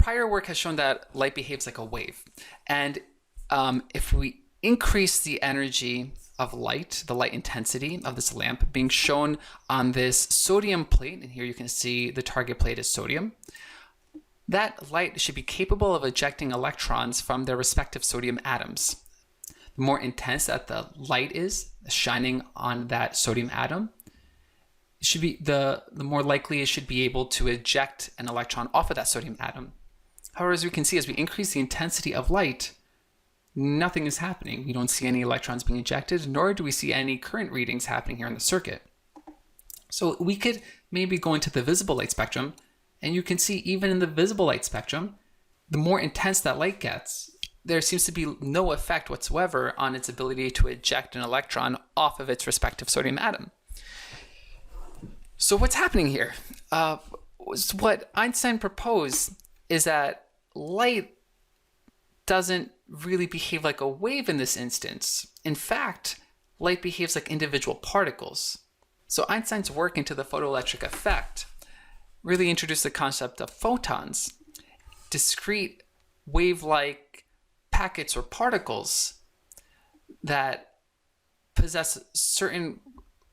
prior work has shown that light behaves like a wave. And if we increase the energy of light, the light intensity of this lamp being shown on this sodium plate, and here you can see the target plate is sodium, that light should be capable of ejecting electrons from their respective sodium atoms. The more intense that the light is shining on that sodium atom, should be the more likely it should be able to eject an electron off of that sodium atom. However, as we can see, as we increase the intensity of light, nothing is happening. We don't see any electrons being ejected, nor do we see any current readings happening here in the circuit. So we could maybe go into the visible light spectrum, and you can see even in the visible light spectrum, the more intense that light gets, there seems to be no effect whatsoever on its ability to eject an electron off of its respective sodium atom. So what's happening here? What Einstein proposed is that light doesn't really behave like a wave in this instance. In fact, light behaves like individual particles. So Einstein's work into the photoelectric effect really introduced the concept of photons, discrete wave-like packets or particles that possess certain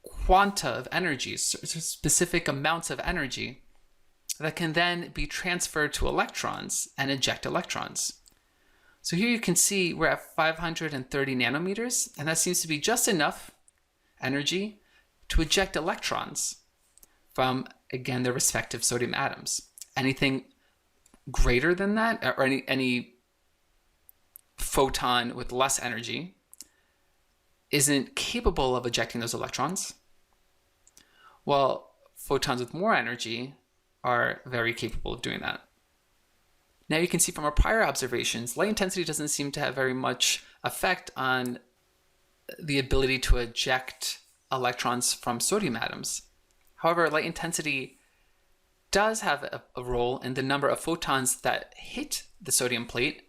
quanta of energy, specific amounts of energy that can then be transferred to electrons and eject electrons. So here you can see we're at 530 nanometers, and that seems to be just enough energy to eject electrons from, again, their respective sodium atoms. Anything greater than that, or any photon with less energy, isn't capable of ejecting those electrons, while photons with more energy are very capable of doing that. Now you can see from our prior observations, light intensity doesn't seem to have very much effect on the ability to eject electrons from sodium atoms. However, light intensity does have a role in the number of photons that hit the sodium plate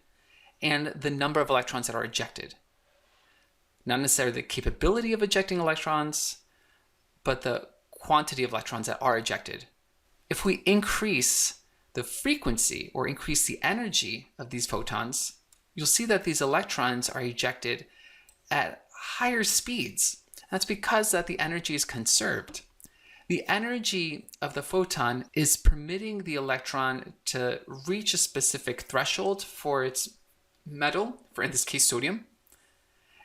and the number of electrons that are ejected. Not necessarily the capability of ejecting electrons, but the quantity of electrons that are ejected. If we increase the frequency or increase the energy of these photons, you'll see that these electrons are ejected at higher speeds. That's because that the energy is conserved. The energy of the photon is permitting the electron to reach a specific threshold for its metal, for in this case sodium,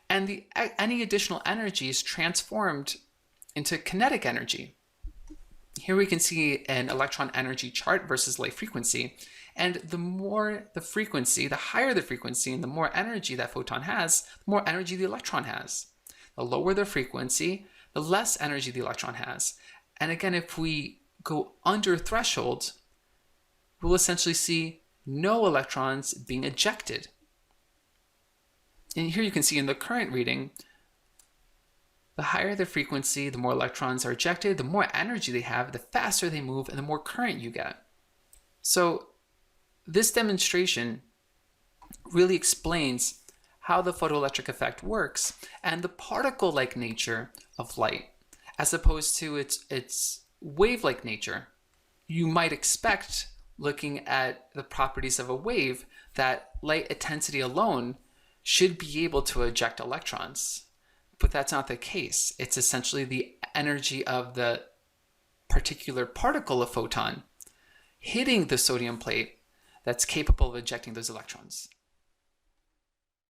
and any additional energy is transformed into kinetic energy. Here we can see an electron energy chart versus light frequency, and the more the frequency, the higher the frequency and the more energy that photon has, the more energy the electron has. The lower the frequency, the less energy the electron has. And again, if we go under threshold, we'll essentially see no electrons being ejected. And here you can see in the current reading, the higher the frequency, the more electrons are ejected, the more energy they have, the faster they move, and the more current you get. So this demonstration really explains how the photoelectric effect works and the particle-like nature of light, as opposed to its wave-like nature. You might expect, looking at the properties of a wave, that light intensity alone should be able to eject electrons. But that's not the case. It's essentially the energy of the particular particle of photon hitting the sodium plate that's capable of ejecting those electrons.